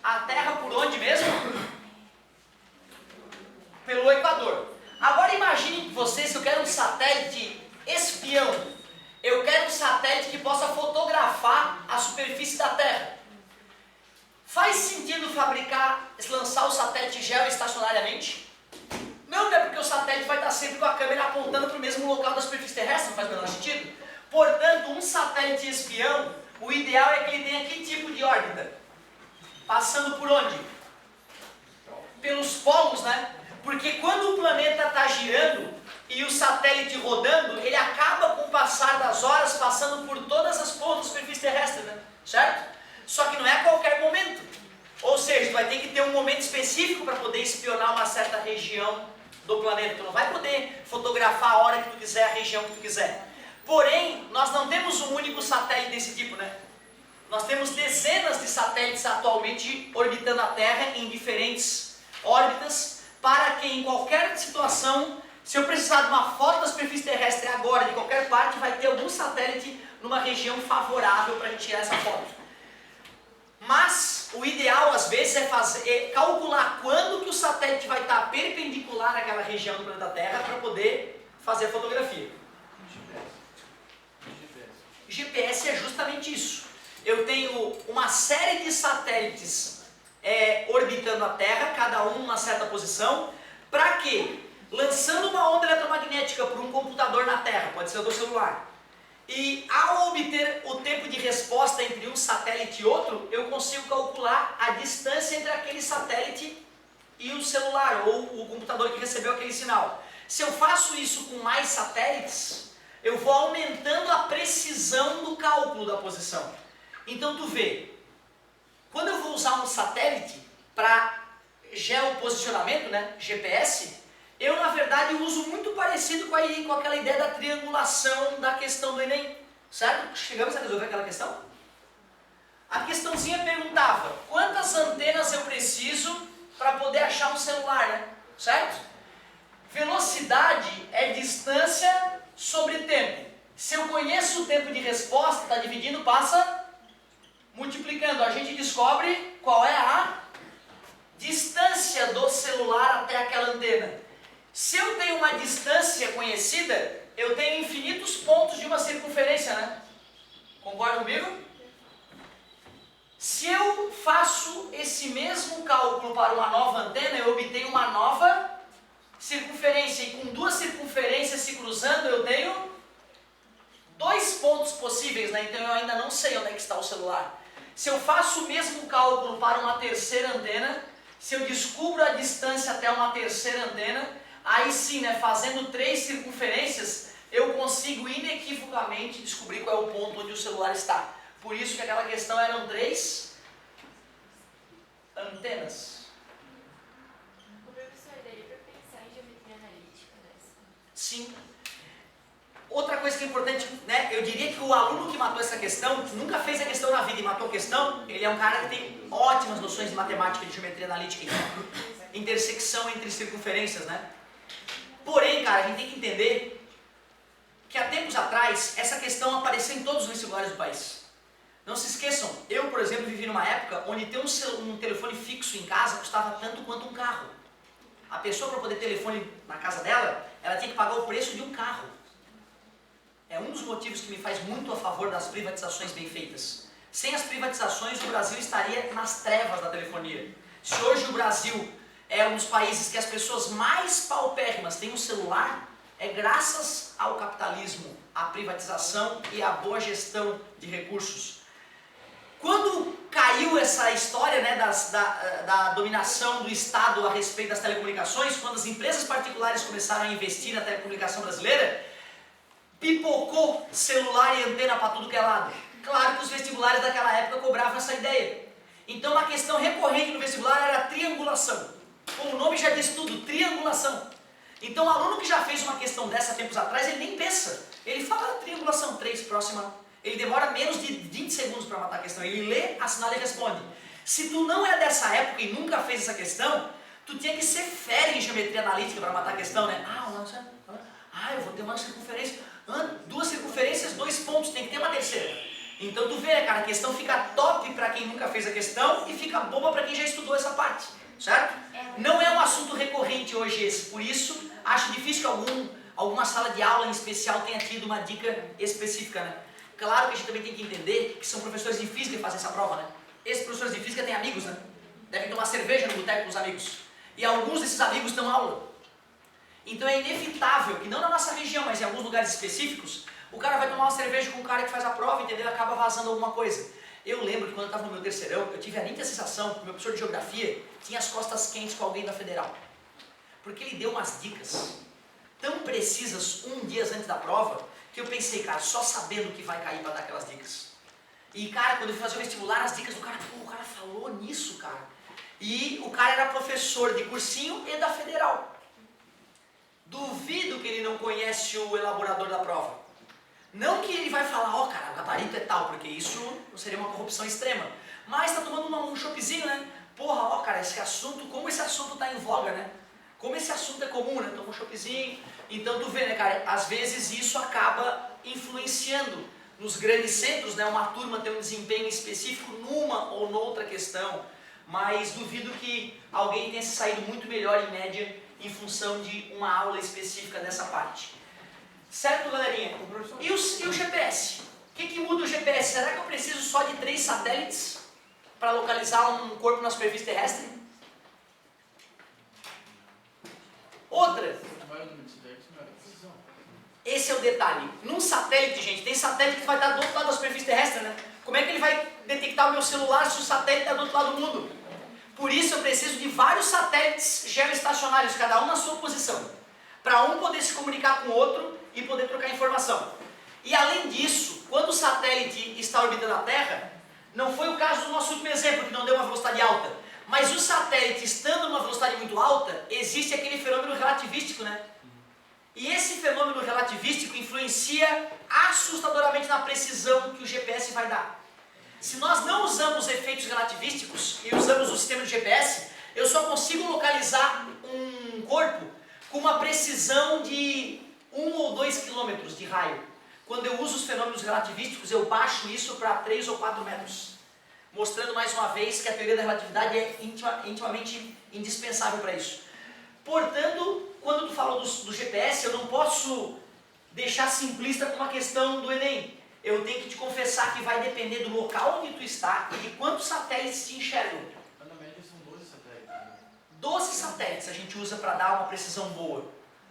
a Terra por onde mesmo? Pelo Equador. Agora imagine vocês que eu quero um satélite espião. Eu quero um satélite que possa fotografar a superfície da Terra. Faz sentido lançar o satélite geoestacionariamente? Não, é porque o satélite vai estar sempre com a câmera apontando para o mesmo local da superfície terrestre, não faz o menor sentido. Portanto, um satélite espião, o ideal é que ele tenha que tipo de órbita? Passando por onde? Pelos polos, né? Porque quando o planeta está girando e o satélite rodando, ele acaba com o passar das horas passando por todas as pontas da superfície terrestre, né? Certo? Só que não é a qualquer momento. Ou seja, tu vai ter que ter um momento específico para poder espionar uma certa região do planeta. Tu não vai poder fotografar a hora que tu quiser, a região que tu quiser. Porém, nós não temos um único satélite desse tipo, né? Nós temos dezenas de satélites atualmente orbitando a Terra em diferentes órbitas, para que em qualquer situação, se eu precisar de uma foto da superfície terrestre agora, de qualquer parte, vai ter algum satélite numa região favorável para a gente tirar essa foto. Mas o ideal às vezes é calcular quando que o satélite vai estar perpendicular àquela região do planeta Terra para poder fazer a fotografia. GPS é justamente isso. Eu tenho uma série de satélites orbitando a Terra, cada um numa certa posição, para quê? Lançando uma onda eletromagnética por um computador na Terra, pode ser do celular. E ao obter o tempo de resposta entre um satélite e outro, eu consigo calcular a distância entre aquele satélite e o celular, ou o computador que recebeu aquele sinal. Se eu faço isso com mais satélites, eu vou aumentando a precisão do cálculo da posição. Então tu vê, quando eu vou usar um satélite para geoposicionamento, né, GPS, eu, na verdade, uso muito parecido com aquela ideia da triangulação da questão do Enem. Certo? Chegamos a resolver aquela questão? A questãozinha perguntava, quantas antenas eu preciso para poder achar um celular, né? Certo? Velocidade é distância sobre tempo. Se eu conheço o tempo de resposta, está dividindo, passa multiplicando. A gente descobre qual é a distância do celular até aquela antena. Se eu tenho uma distância conhecida, eu tenho infinitos pontos de uma circunferência, né? Concorda comigo? Se eu faço esse mesmo cálculo para uma nova antena, eu obtenho uma nova circunferência. E com duas circunferências se cruzando, eu tenho dois pontos possíveis, né? Então eu ainda não sei onde é que está o celular. Se eu faço o mesmo cálculo para uma terceira antena, se eu descubro a distância até uma terceira antena, aí sim, né, fazendo 3 circunferências, eu consigo inequivocamente descobrir qual é o ponto onde o celular está. Por isso que aquela questão eram 3 antenas. O professor, daria para pensar em geometria analítica nessa? Sim. Outra coisa que é importante, né, eu diria que o aluno que matou essa questão, nunca fez a questão na vida e matou a questão, ele é um cara que tem ótimas noções de matemática, de geometria analítica, intersecção entre circunferências, né? Porém, cara, a gente tem que entender que há tempos atrás, essa questão apareceu em todos os vestibulares do país. Não se esqueçam, eu, por exemplo, vivi numa época onde ter um telefone fixo em casa custava tanto quanto um carro. A pessoa, para poder ter telefone na casa dela, ela tinha que pagar o preço de um carro. É um dos motivos que me faz muito a favor das privatizações bem feitas. Sem as privatizações, o Brasil estaria nas trevas da telefonia. Se hoje o Brasil é um dos países que as pessoas mais paupérrimas têm um celular, é graças ao capitalismo, à privatização e à boa gestão de recursos. Quando caiu essa história, né, da dominação do Estado a respeito das telecomunicações, quando as empresas particulares começaram a investir na telecomunicação brasileira, pipocou celular e antena para tudo que é lado. Claro que os vestibulares daquela época cobravam essa ideia. Então uma questão recorrente no vestibular era a triangulação. Como o nome já diz tudo, triangulação. Então o aluno que já fez uma questão dessa tempos atrás, ele nem pensa. Ele fala triangulação 3, próxima. Ele demora menos de 20 segundos para matar a questão. Ele lê, assinala e responde. Se tu não é dessa época e nunca fez essa questão, tu tinha que ser fera em geometria analítica para matar a questão, né? Eu vou ter uma circunferência. 2 circunferências, 2 pontos, tem que ter uma terceira. Então tu vê, né, cara, a questão fica top para quem nunca fez a questão e fica boba para quem já estudou essa parte, certo? Não é um assunto recorrente hoje esse, por isso acho difícil que alguma sala de aula em especial tenha tido uma dica específica, né? Claro que a gente também tem que entender que são professores de física que fazem essa prova, né? Esses professores de física têm amigos, né? Devem tomar cerveja no boteco com os amigos. E alguns desses amigos dão aula. Então é inevitável que não na nossa região, mas em alguns lugares específicos, o cara vai tomar uma cerveja com o cara que faz a prova, entendeu? Acaba vazando alguma coisa. Eu lembro que quando eu estava no meu terceirão, eu tive a nítida sensação que o meu professor de geografia tinha as costas quentes com alguém da federal. Porque ele deu umas dicas tão precisas dia antes da prova, que eu pensei, cara, só sabendo que vai cair para dar aquelas dicas. E cara, quando eu fui fazer o vestibular, as dicas do cara, pô, o cara falou nisso, cara. E o cara era professor de cursinho e da federal. Duvido que ele não conhece o elaborador da prova. Não que ele vai falar, ó, cara, o gabarito é tal, porque isso seria uma corrupção extrema. Mas tá tomando um choppzinho, né? Porra, ó, cara, como esse assunto tá em voga, né? Como esse assunto é comum, né? Toma um choppzinho. Então tu vê, né, cara, às vezes isso acaba influenciando nos grandes centros, né? Uma turma tem um desempenho específico numa ou noutra questão. Mas duvido que alguém tenha se saído muito melhor em média em função de uma aula específica dessa parte. Certo, galerinha? E o GPS? O que muda o GPS? Será que eu preciso só de 3 satélites para localizar um corpo na superfície terrestre? Outra. Esse é o detalhe. Num satélite, gente, tem satélite que vai estar do outro lado da superfície terrestre, né? Como é que ele vai detectar o meu celular se o satélite está do outro lado do mundo? Por isso eu preciso de vários satélites geoestacionários, cada um na sua posição, para um poder se comunicar com o outro e poder trocar informação. E além disso, quando o satélite está orbitando a Terra, não foi o caso do nosso último exemplo, que não deu uma velocidade alta, mas o satélite estando numa velocidade muito alta, existe aquele fenômeno relativístico, né? E esse fenômeno relativístico influencia assustadoramente na precisão que o GPS vai dar. Se nós não usamos efeitos relativísticos e usamos o sistema de GPS, eu só consigo localizar um corpo com uma precisão de 1 ou 2 quilômetros de raio. Quando eu uso os fenômenos relativísticos, eu baixo isso para 3 ou 4 metros. Mostrando mais uma vez que a teoria da relatividade é intimamente indispensável para isso. Portanto, quando tu fala do GPS, eu não posso deixar simplista com uma questão do Enem. Eu tenho que te confessar que vai depender do local onde tu está e de quantos satélites te enxergam. Na média são 12 satélites. Né? 12 satélites a gente usa para dar uma precisão boa.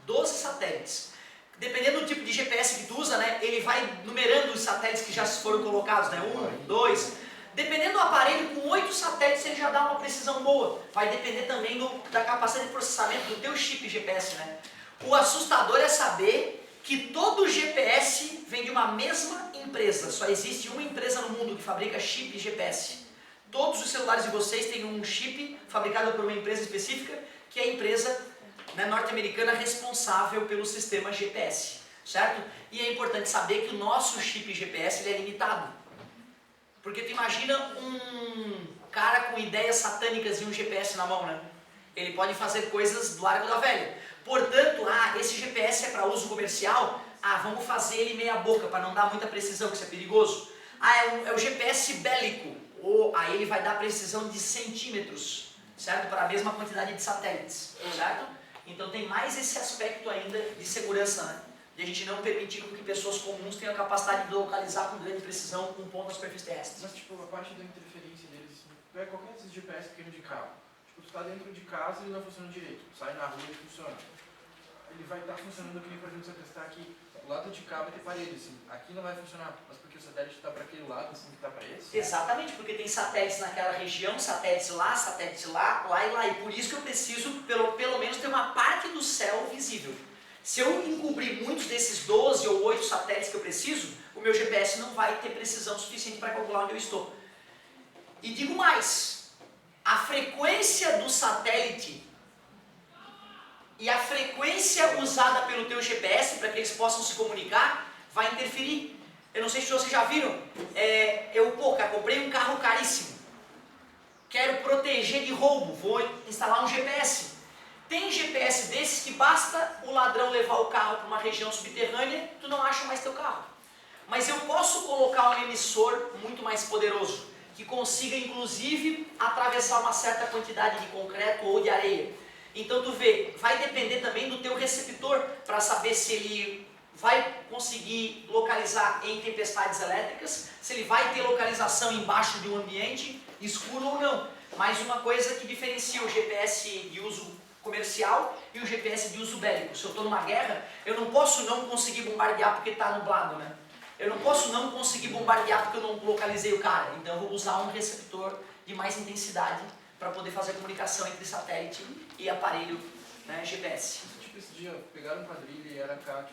12 satélites. Dependendo do tipo de GPS que tu usa, né, ele vai numerando os satélites que já foram colocados, né? 1, 2. Dependendo do aparelho, com 8 satélites ele já dá uma precisão boa. Vai depender também da capacidade de processamento do teu chip GPS, né? O assustador é saber que todo GPS vem de uma mesma empresa. Só existe uma empresa no mundo que fabrica chip GPS. Todos os celulares de vocês têm um chip fabricado por uma empresa específica, que é a empresa, né, norte-americana responsável pelo sistema GPS, certo? E é importante saber que o nosso chip GPS ele é limitado. Porque tu imagina um cara com ideias satânicas e um GPS na mão, né? Ele pode fazer coisas do Largo da Velha. Portanto, esse GPS é para uso comercial, vamos fazer ele meia boca para não dar muita precisão, que isso é perigoso. É o GPS bélico, aí ele vai dar precisão de centímetros, certo? Para a mesma quantidade de satélites, certo? Então tem mais esse aspecto ainda de segurança, né? De a gente não permitir que pessoas comuns tenham a capacidade de localizar com grande precisão um ponto na superfície terrestre. Mas tipo, a parte da interferência deles, é qualquer desses GPS pequeno de carro. Tipo, tu tá dentro de casa e ele não funciona direito. Sai na rua e funciona. Ele vai estar funcionando aqui, por exemplo, se eu testar aqui, o lado de cá vai ter parede, assim. Aqui não vai funcionar, mas porque o satélite está para aquele lado, assim, que está para esse? Exatamente, porque tem satélites naquela região, satélites lá, lá e lá. E por isso que eu preciso, pelo menos, ter uma parte do céu visível. Se eu encobrir muitos desses 12 ou 8 satélites que eu preciso, o meu GPS não vai ter precisão suficiente para calcular onde eu estou. E digo mais, a frequência do satélite e a frequência usada pelo teu GPS para que eles possam se comunicar vai interferir. Eu não sei se vocês já viram, comprei um carro caríssimo, quero proteger de roubo, vou instalar um GPS. Tem GPS desses que basta o ladrão levar o carro para uma região subterrânea, tu não acha mais teu carro. Mas eu posso colocar um emissor muito mais poderoso, que consiga inclusive atravessar uma certa quantidade de concreto ou de areia. Então tu vê, vai depender também do teu receptor para saber se ele vai conseguir localizar em tempestades elétricas, se ele vai ter localização embaixo de um ambiente escuro ou não. Mas uma coisa que diferencia o GPS de uso comercial e o GPS de uso bélico. Se eu estou numa guerra, eu não posso não conseguir bombardear porque está nublado, né? Eu não posso não conseguir bombardear porque eu não localizei o cara. Então eu vou usar um receptor de mais intensidade para poder fazer a comunicação entre satélite e aparelho, né, GPS. Tipo, esse dia pegaram quadrilha e era carro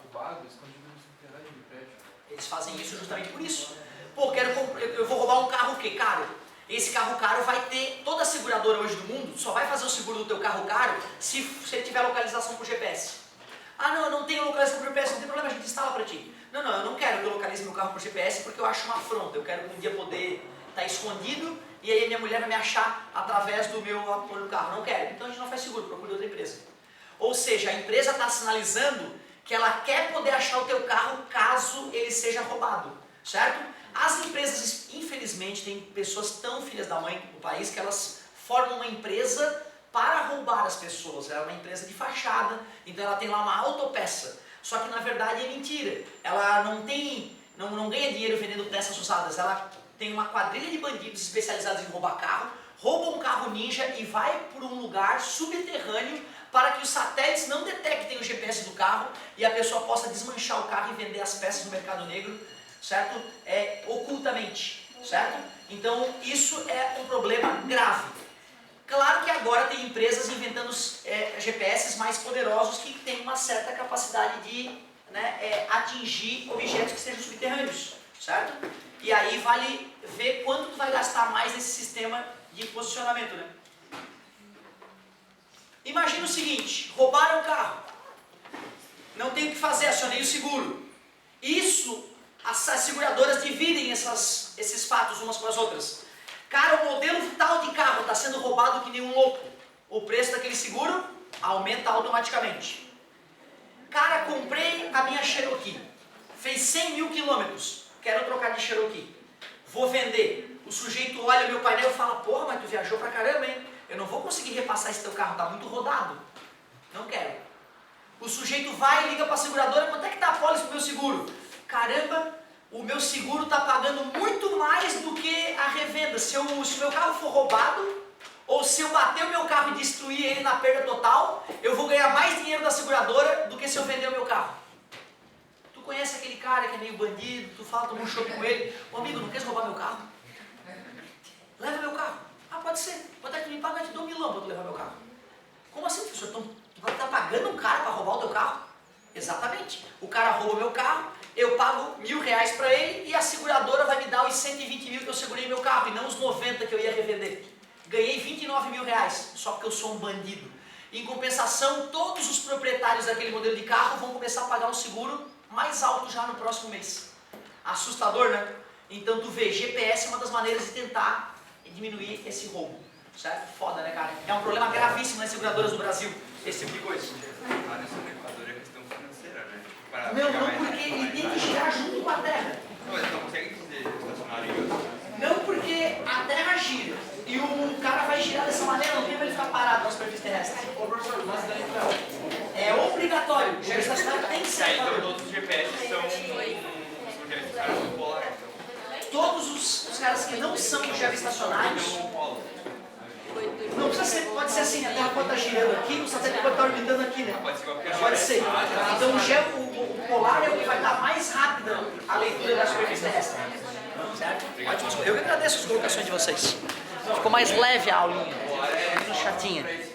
roubado, escondido no subterrâneo do prédio. Eles fazem isso justamente por isso. Pô, eu vou roubar um carro o quê? Caro. Esse carro caro vai ter, toda a seguradora hoje do mundo só vai fazer o seguro do teu carro caro se ele tiver localização por GPS. Ah não, eu não tenho localização por GPS, não tem problema, a gente instala para ti. Não, eu não quero que eu localize meu carro por GPS porque eu acho uma afronta. Eu quero um dia poder estar escondido e aí a minha mulher vai me achar através do meu apoio do carro. Não quero. Então a gente não faz seguro, procura outra empresa. Ou seja, a empresa está sinalizando que ela quer poder achar o teu carro caso ele seja roubado, certo? As empresas, infelizmente, tem pessoas tão filhas da mãe no país que elas formam uma empresa para roubar as pessoas. Ela é uma empresa de fachada, então ela tem lá uma autopeça. Só que na verdade é mentira. Ela não ganha dinheiro vendendo peças usadas. Ela tem uma quadrilha de bandidos especializados em roubar carro, rouba um carro ninja e vai por um lugar subterrâneo para que os satélites não detectem o GPS do carro e a pessoa possa desmanchar o carro e vender as peças no mercado negro, certo? Ocultamente, certo? Então isso é um problema grave. Claro que agora tem empresas inventando GPS mais poderosos que têm uma certa capacidade de atingir objetos que sejam subterrâneos, certo? E aí vale ver quanto tu vai gastar mais nesse sistema de posicionamento, né? Imagina o seguinte, roubaram o carro, não tem o que fazer, acionei o seguro. Isso, as seguradoras dividem esses fatos umas com as outras. Cara, o modelo tal de carro está sendo roubado que nem um louco. O preço daquele seguro aumenta automaticamente. Cara, comprei a minha Cherokee. Fez 100 mil quilômetros. Quero trocar de Cherokee. Vou vender. O sujeito olha meu painel e fala, porra, mas tu viajou pra caramba, hein? Eu não vou conseguir repassar esse teu carro, tá muito rodado. Não quero. O sujeito vai e liga para a seguradora, quanto é que tá a pólice pro meu seguro? Caramba, o meu seguro está pagando muito mais do que a revenda. Se o meu carro for roubado, ou se eu bater o meu carro e destruir ele na perda total, eu vou ganhar mais dinheiro da seguradora do que se eu vender o meu carro. Tu conhece aquele cara que é meio bandido, tu fala, toma um chope com ele, ô amigo, não queres roubar meu carro? Leva meu carro. Ah, pode ser. Quanto é que tu me paga? Eu te dou $1.000 para tu levar meu carro. Como assim, professor? Tu vai estar pagando um cara para roubar o teu carro? Exatamente. O cara rouba meu carro, eu pago R$1.000 para ele e a seguradora vai me dar os 120 mil que eu segurei meu carro e não os 90 que eu ia revender. Ganhei 29 mil reais, só porque eu sou um bandido. Em compensação, todos os proprietários daquele modelo de carro vão começar a pagar um seguro mais alto já no próximo mês. Assustador, né? Então tu vê, GPS é uma das maneiras de tentar diminuir esse roubo. Certo? Foda, né, cara? É um problema gravíssimo nas seguradoras do Brasil, esse tipo de coisa. É questão financeira, né? Não, porque ele tem que girar junto com a Terra. Não, mas não consegue estacionar em outro. Não, porque a Terra gira e o cara vai girar dessa maneira, não tem pra ele ficar parado na superfície terrestre. Ô professor, mas daí pra... É obrigatório, o geoestacionário tem que ser. Então todos os GPS são aqueles caras do polar, então. Todos os caras que não são geoestacionários, não precisa ser, pode ser assim, a Terra pode estar girando aqui, o satélite pode estar orbitando aqui, né? Pode ser qualquer Pode ser. Então o polar é o que vai dar mais rápida a leitura da superfície terrestre. Certo? Ótimo. Eu que agradeço as colocações de vocês. Ficou mais leve a aulinha, menos chatinha.